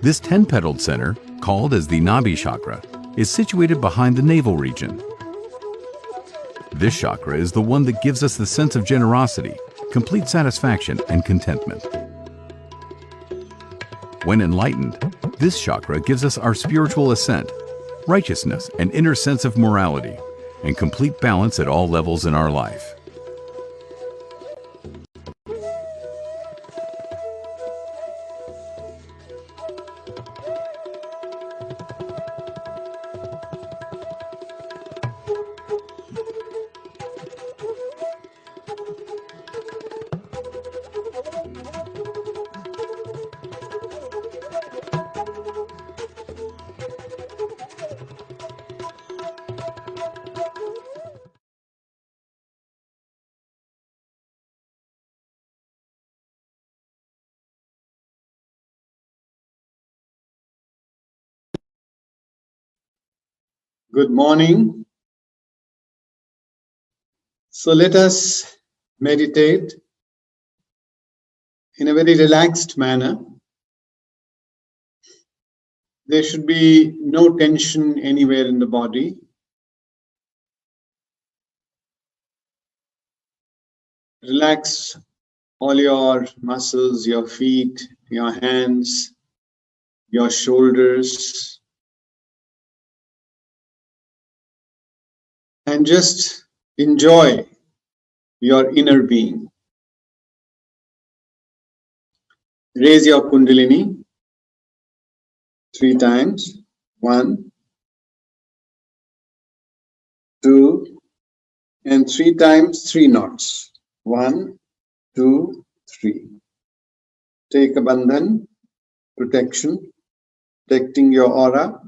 This 10-petaled center, called as the Nabhi Chakra, is situated behind the navel region. This chakra is the one that gives us the sense of generosity, complete satisfaction, and contentment. When enlightened, this chakra gives us our spiritual ascent, righteousness, and inner sense of morality, and complete balance at all levels in our life. Good morning. So let us meditate in a very relaxed manner. There should be no tension anywhere in the body. Relax all your muscles, your feet, your hands, your shoulders. And just enjoy your inner being. Raise your Kundalini 3 times. 1, 2, and 3 times 3 knots. 1, 2, 3. Take a bandhan, protection, protecting your aura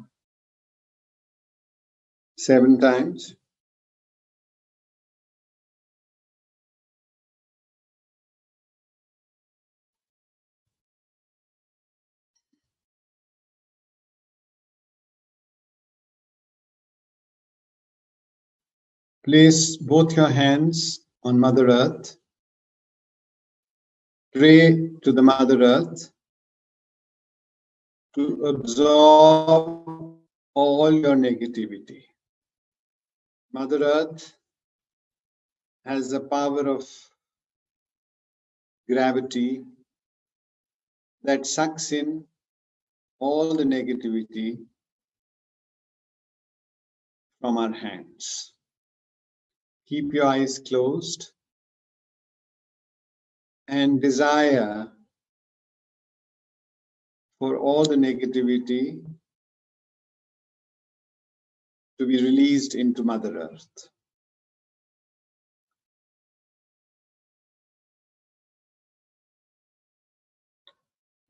7 times. Place both your hands on Mother Earth. Pray to the Mother Earth to absorb all your negativity. Mother Earth has the power of gravity that sucks in all the negativity from our hands. Keep your eyes closed and desire for all the negativity to be released into Mother Earth.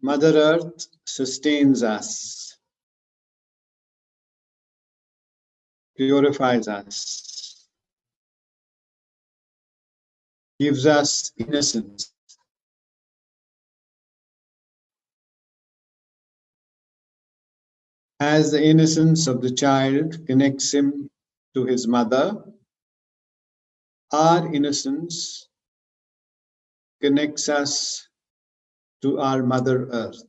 Mother Earth sustains us, purifies us, gives us innocence. As the innocence of the child connects him to his mother, our innocence connects us to our Mother Earth.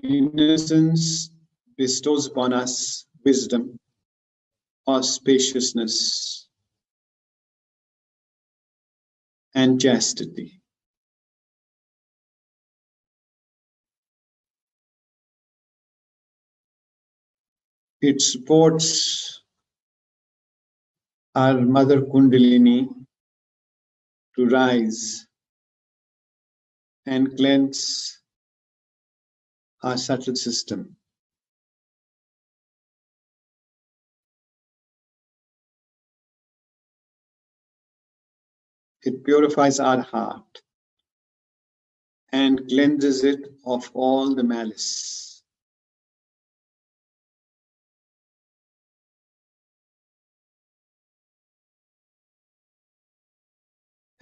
Innocence bestows upon us wisdom or spaciousness and chastity. It supports our Mother Kundalini to rise and cleanse our subtle system. It purifies our heart and cleanses it of all the malice.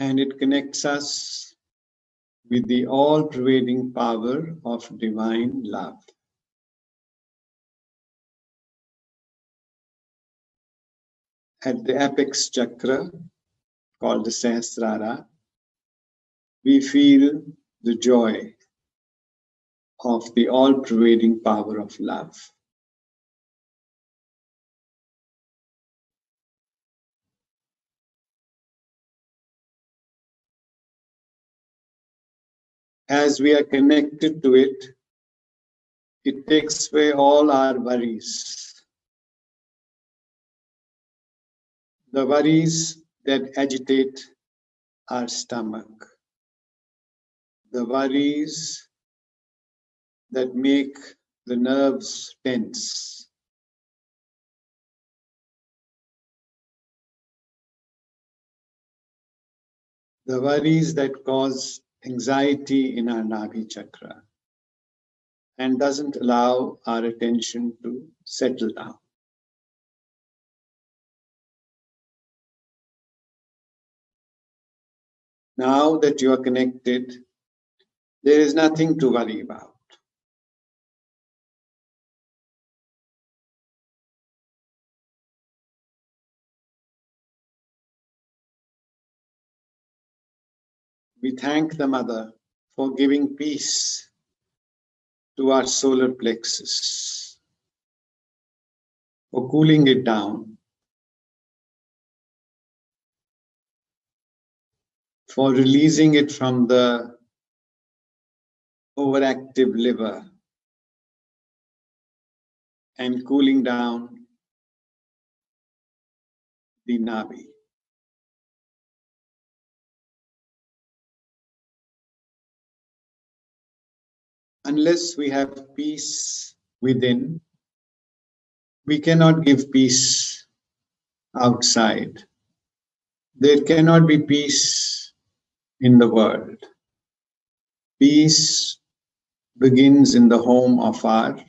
And it connects us with the all-pervading power of divine love. At the apex chakra, called the Sahasrara, we feel the joy of the all-pervading power of love. As we are connected to it, it takes away all our worries. The worries that agitate our stomach. The worries that make the nerves tense. The worries that cause anxiety in our Nabhi Chakra and doesn't allow our attention to settle down. Now that you are connected, there is nothing to worry about. We thank the Mother for giving peace to our solar plexus, for cooling it down, for releasing it from the overactive liver and cooling down the Nabhi. Unless we have peace within, we cannot give peace outside. There cannot be peace in the world. Peace begins in the home of our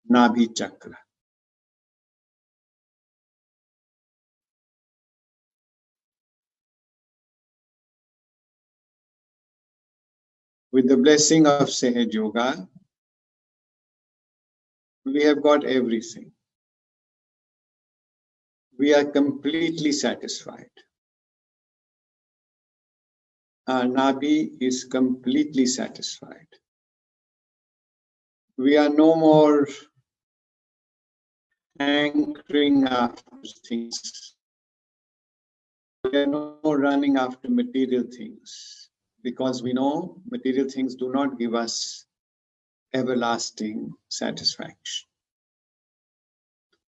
Nabhi Chakra. With the blessing of Sahaja Yoga, we have got everything. We are completely satisfied. Our Nabhi is completely satisfied. We are no more hankering after things. We are no more running after material things, because we know material things do not give us everlasting satisfaction.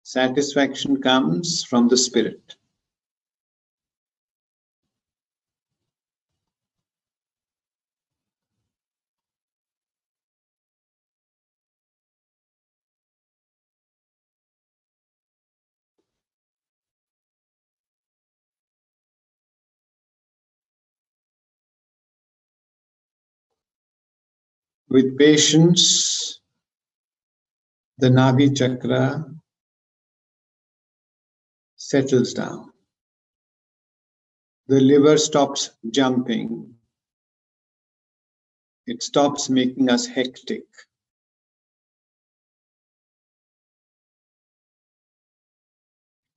Satisfaction comes from the spirit. With patience, the Nabhi Chakra settles down. The liver stops jumping It stops making us hectic.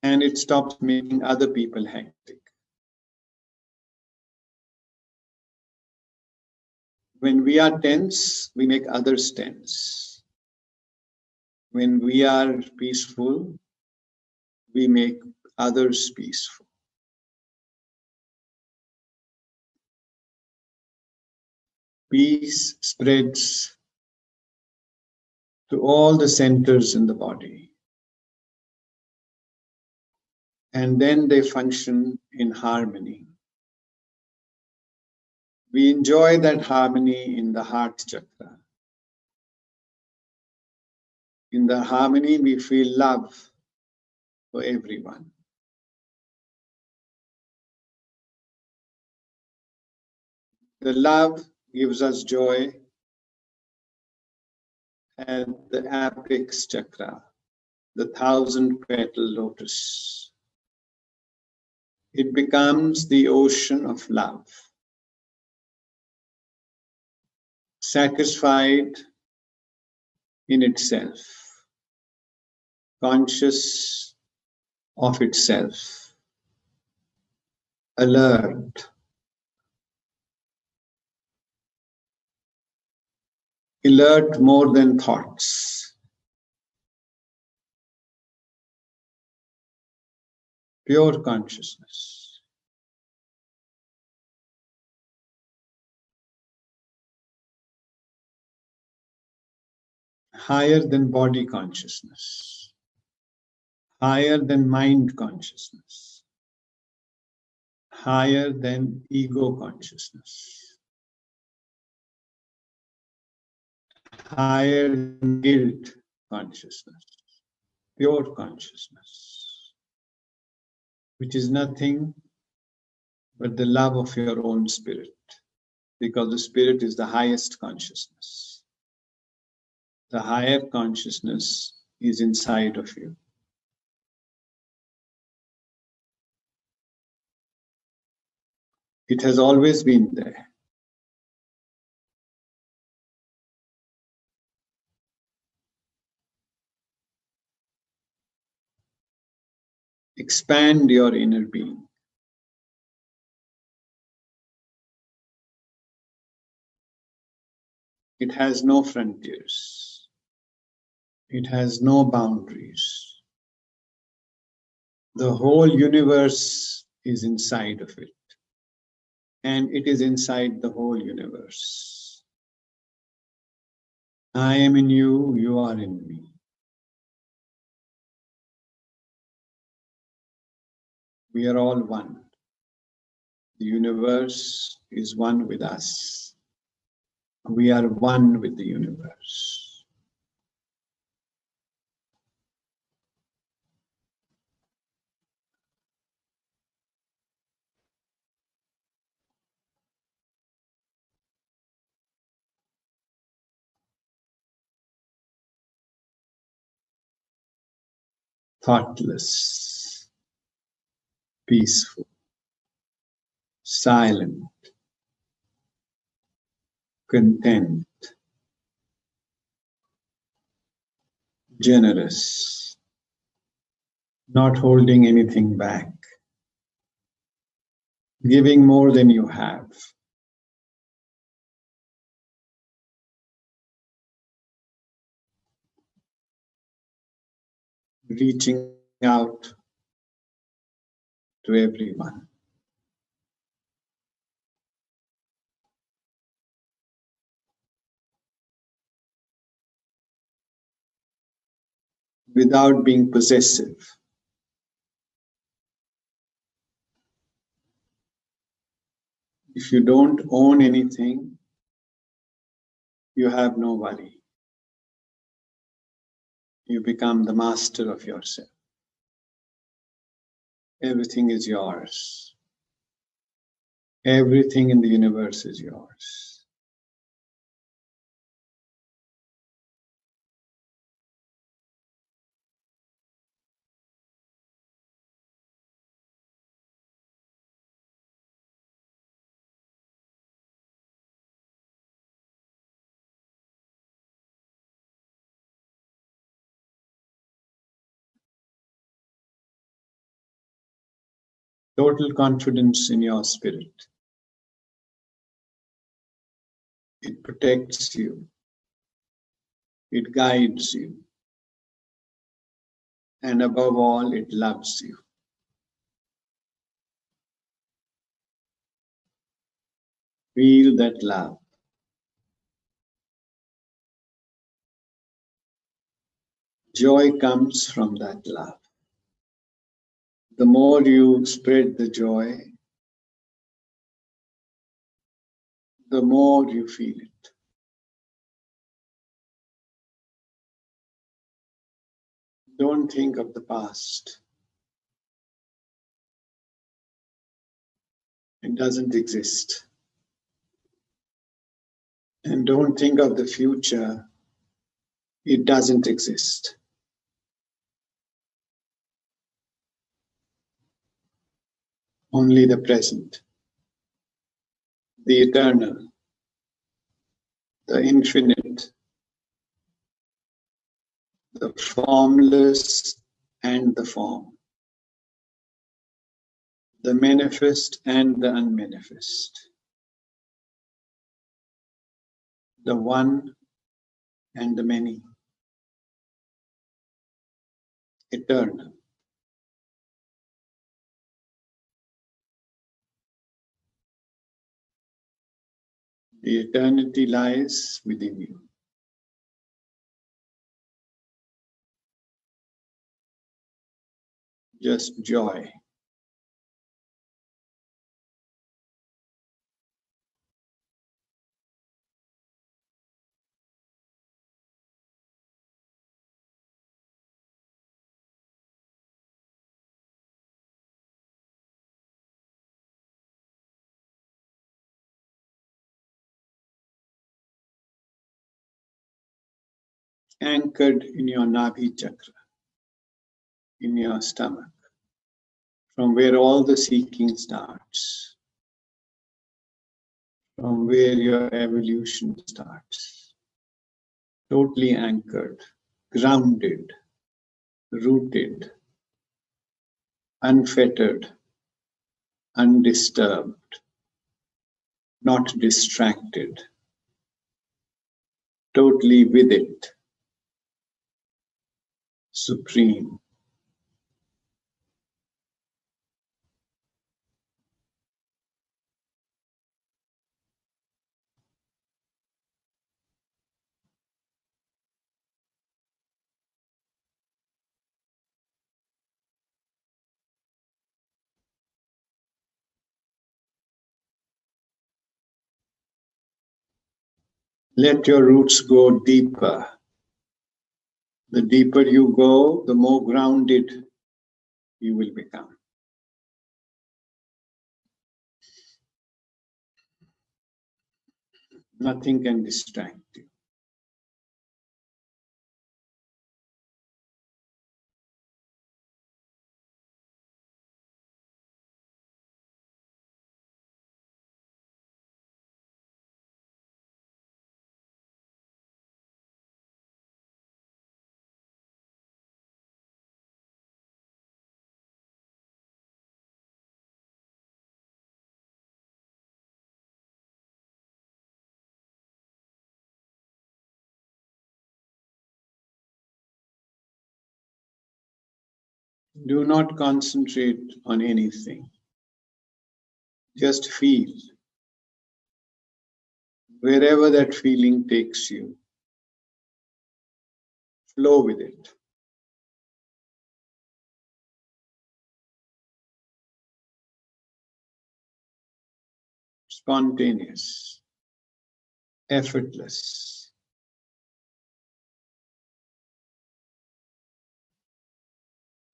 And it stops making other people hectic. When we are tense, we make others tense. When we are peaceful, we make others peaceful. Peace spreads to all the centers in the body. And then they function in harmony. We enjoy that harmony in the heart chakra. In the harmony, we feel love for everyone. The love gives us joy at the apex chakra, the 1,000-petal lotus. It becomes the ocean of love, satisfied in itself, conscious of itself, alert, alert more than thoughts, pure consciousness. Higher than body consciousness, higher than mind consciousness, higher than ego consciousness, higher than guilt consciousness, pure consciousness, which is nothing but the love of your own spirit, because the spirit is the highest consciousness. The higher consciousness is inside of you. It has always been there. Expand your inner being. It has no frontiers. It has no boundaries. The whole universe is inside of it. And it is inside the whole universe. I am in you, you are in me. We are all one. The universe is one with us. We are one with the universe. Thoughtless, peaceful, silent, content, generous, not holding anything back, giving more than you have. Reaching out to everyone. Without being possessive. If you don't own anything, you have no worry. You become the master of yourself. Everything is yours. Everything in the universe is yours. total confidence in your spirit. It protects you, it guides you, and above all, it loves you. Feel that love. Joy comes from that love. The more you spread the joy, the more you feel it. Don't think of the past. It doesn't exist. And don't think of the future. It doesn't exist. Only the present, the eternal, the infinite, the formless and the form, the manifest and the unmanifest, the one and the many, eternal. The eternity lies within you. Just joy. Anchored in your Nabhi Chakra, in your stomach, from where all the seeking starts, from where your evolution starts. Totally anchored, grounded, rooted, unfettered, undisturbed, not distracted, totally with it, supreme. Let your roots go deeper. The deeper you go, the more grounded you will become. Nothing can distract you. Do not concentrate on anything. Just feel. Wherever that feeling takes you, flow with it. Spontaneous, effortless.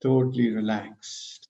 Totally relaxed.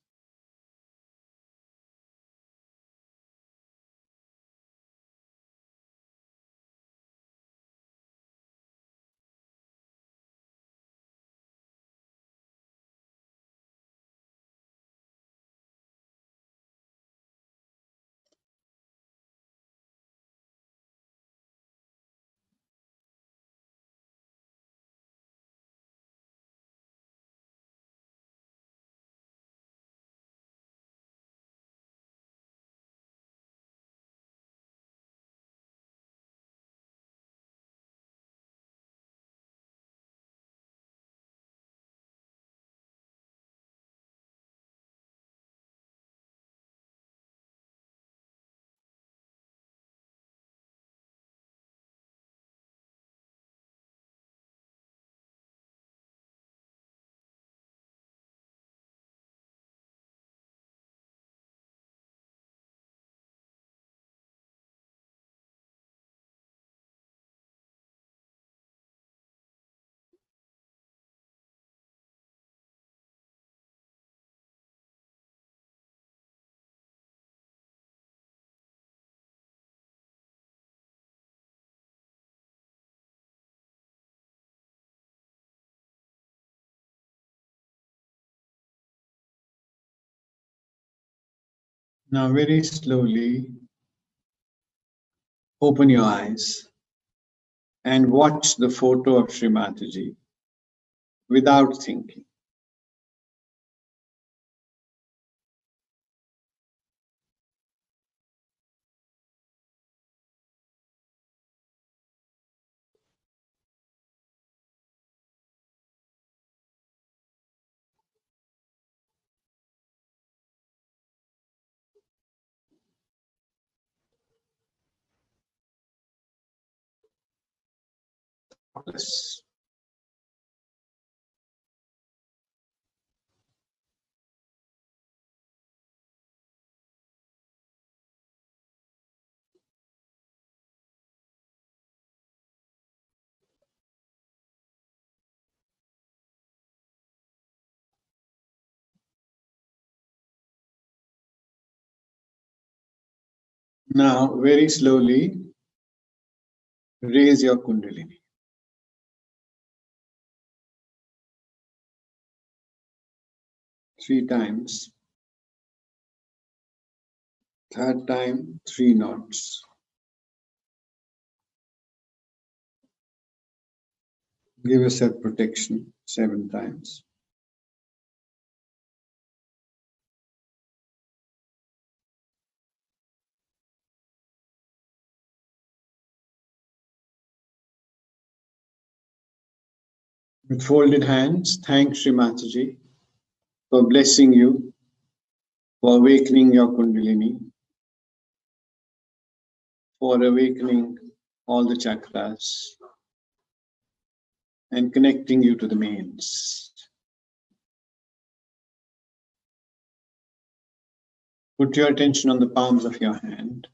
Now very slowly open your eyes and watch the photo of Shri Mataji without thinking. Yes. Now very slowly raise your Kundalini. 3 times. Third time, 3 knots. Give yourself protection 7 times. With folded hands, thank Shri Mataji for blessing you, for awakening your Kundalini, for awakening all the chakras and connecting you to the mains. Put your attention on the palms of your hand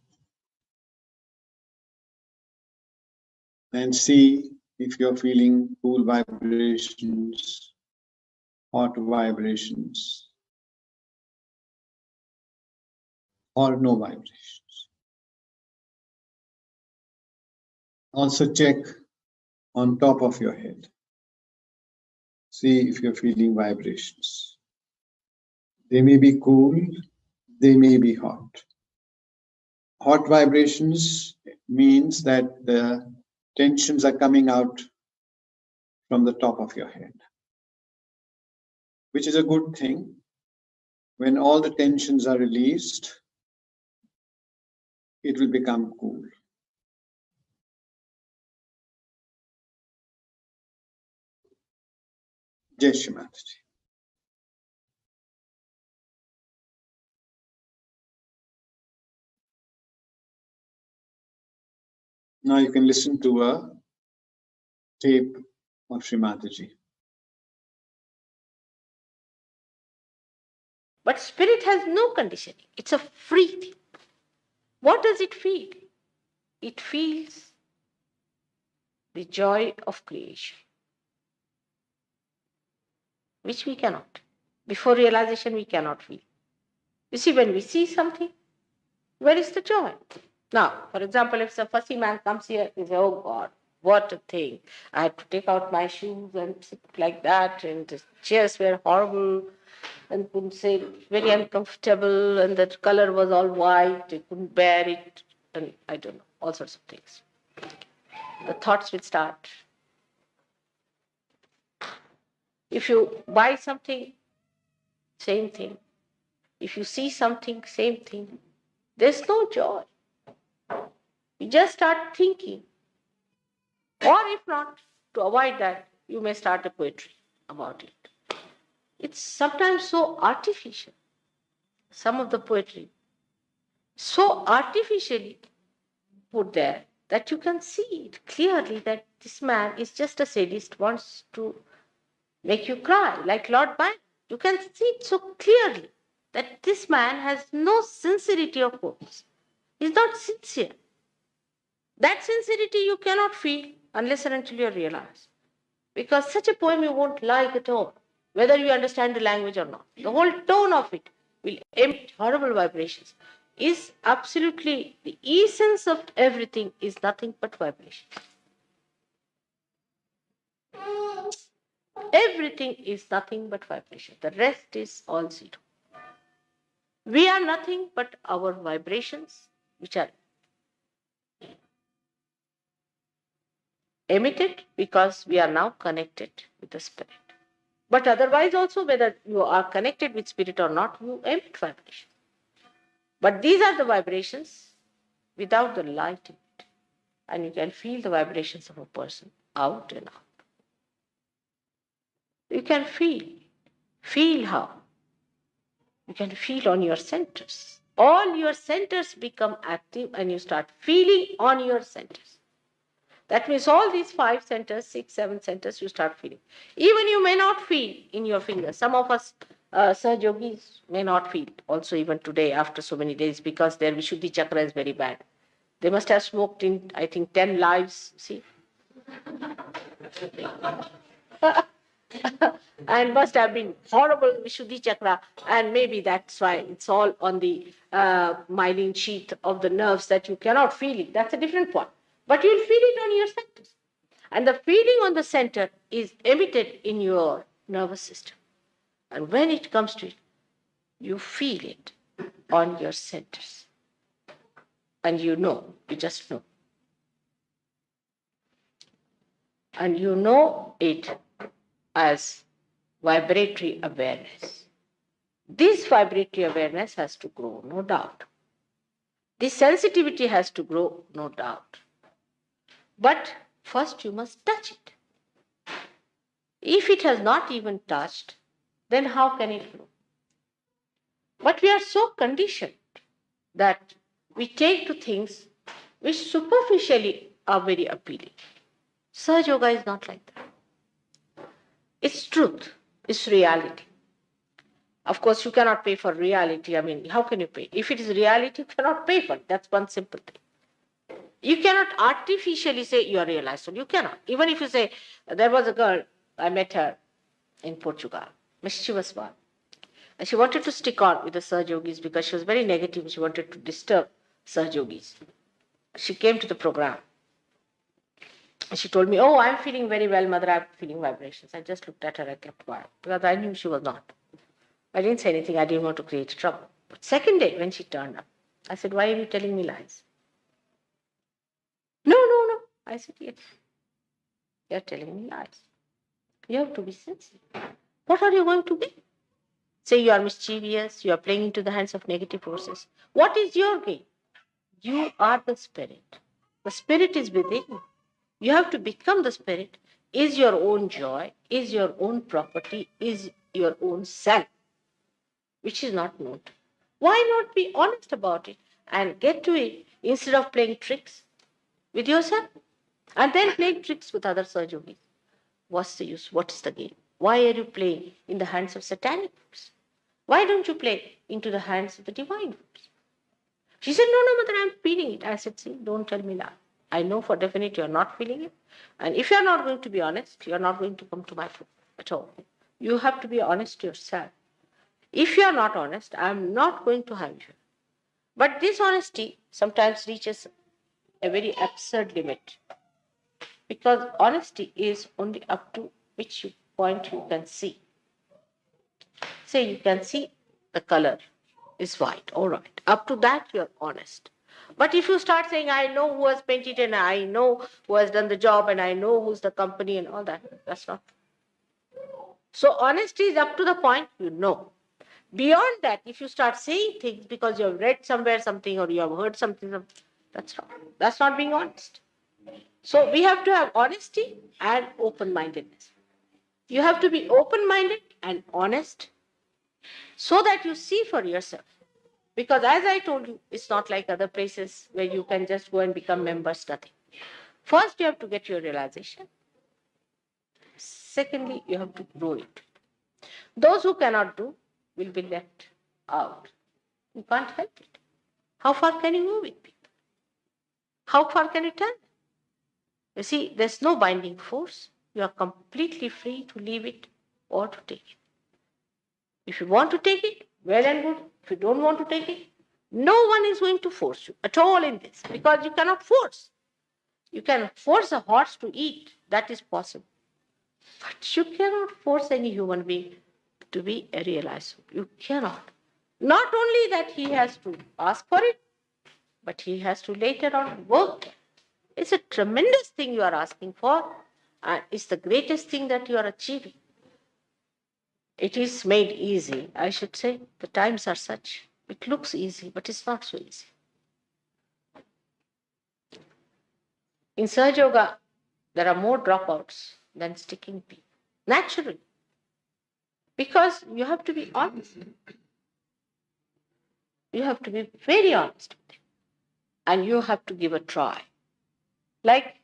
and see if you're feeling cool vibrations, hot vibrations, or no vibrations. Also check on top of your head. See if you're feeling vibrations. They may be cool, they may be hot. Hot vibrations means that the tensions are coming out from the top of your head, which is a good thing. When all the tensions are released, it will become cool. Jai Shri Mataji. Now you can listen to a tape of Shri Mataji. But spirit has no conditioning. It's a free thing. What does it feel? It feels the joy of creation, which we cannot. Before realization, we cannot feel. You see, when we see something, where is the joy? Now, for example, if a fussy man comes here, we say, oh God, what a thing. I had to take out my shoes and sit like that, and the chairs were horrible, and couldn't say very uncomfortable, and the color was all white, I couldn't bear it, and I don't know, all sorts of things. The thoughts will start. If you buy something, same thing. If you see something, same thing. There's no joy. You just start thinking. Or if not, to avoid that, you may start a poetry about it. It's sometimes so artificial. Some of the poetry, so artificially put there that you can see it clearly that this man is just a sadist, wants to make you cry, like Lord Byron. You can see it so clearly that this man has no sincerity of purpose. He's not sincere. That sincerity you cannot feel unless and until you realize. Because such a poem you won't like at all, whether you understand the language or not. The whole tone of it will emit horrible vibrations. Is absolutely the essence of everything is nothing but vibration. Everything is nothing but vibration. The rest is all zero. We are nothing but our vibrations, which are emitted because we are now connected with the spirit. But otherwise also, whether you are connected with spirit or not, you emit vibration. But these are the vibrations without the light in it. And you can feel the vibrations of a person out and out. You can feel. Feel how? You can feel on your centers. All your centers become active and you start feeling on your centers. That means all these 5 centers, 6, 7 centers, you start feeling. Even you may not feel in your fingers. Some of us Sahaja Yogis may not feel also even today after so many days because their Vishuddhi Chakra is very bad. They must have smoked in, I think, 10 lives, see. And must have been horrible Vishuddhi Chakra, and maybe that's why it's all on the myelin sheath of the nerves that you cannot feel it. That's a different point. But you'll feel it on your centers. And the feeling on the center is emitted in your nervous system. And when it comes to it, you feel it on your centers. And you know, you just know. And you know it as vibratory awareness. This vibratory awareness has to grow, no doubt. This sensitivity has to grow, no doubt. But first you must touch it. If it has not even touched, then how can it grow? But we are so conditioned that we take to things which superficially are very appealing. Sahaja Yoga is not like that. It's truth, it's reality. Of course, you cannot pay for reality. I mean, how can you pay? If it is reality, you cannot pay for it. That's one simple thing. You cannot artificially say you are realized soul. You cannot. Even if you say, there was a girl, I met her in Portugal, mischievous one. And she wanted to stick on with the Sahaja Yogis because she was very negative. She wanted to disturb Sahaja Yogis. She came to the program. And she told me, oh, I'm feeling very well, mother. I'm feeling vibrations. I just looked at her. I kept quiet because I knew she was not. I didn't say anything. I didn't want to create trouble. But second day, when she turned up, I said, why are you telling me lies? No. I said, yes. You're telling me lies. You have to be sensitive. What are you going to be? Say you are mischievous, you are playing into the hands of negative forces. What is your gain? You are the spirit. The spirit is within you. You have to become the spirit. Is your own joy, is your own property, is your own self, which is not known. Why not be honest about it and get to it instead of playing tricks with yourself and then playing tricks with other Sahaja Yogis? What's the use? What is the gain? Why are you playing in the hands of satanic force? Why don't you play into the hands of the divine force? She said, no, mother, I'm feeling it. I said, see, don't tell me that. I know for definite you're not feeling it. And if you're not going to be honest, you're not going to come to my foot at all. You have to be honest to yourself. If you're not honest, I'm not going to have you. But this honesty sometimes reaches a very absurd limit. Because honesty is only up to which point you can see. Say you can see the color is white, all right. Up to that you're honest. But if you start saying, I know who has painted and I know who has done the job and I know who's the company and all that, that's not true. So honesty is up to the point you know. Beyond that, if you start saying things because you have read somewhere something or you have heard something, that's not being honest. So we have to have honesty and open-mindedness. You have to be open-minded and honest so that you see for yourself. Because as I told you, it's not like other places where you can just go and become members, nothing. First, you have to get your realization. Secondly, you have to grow it. Those who cannot do will be left out. You can't help it. How far can you go with people? How far can you tell them? You see, there's no binding force. You are completely free to leave it or to take it. If you want to take it, well and good. If you don't want to take it, no one is going to force you at all in this because you cannot force. You can force a horse to eat. That is possible. But you cannot force any human being to be a realized soul. You cannot. Not only that he has to ask for it, but he has to later on work. It's a tremendous thing you are asking for, and it's the greatest thing that you are achieving. It is made easy, I should say. The times are such. It looks easy, but it's not so easy. In Sahaja Yoga, there are more dropouts than sticking people, naturally. Because you have to be honest. You have to be very honest with it. And you have to give a try. Like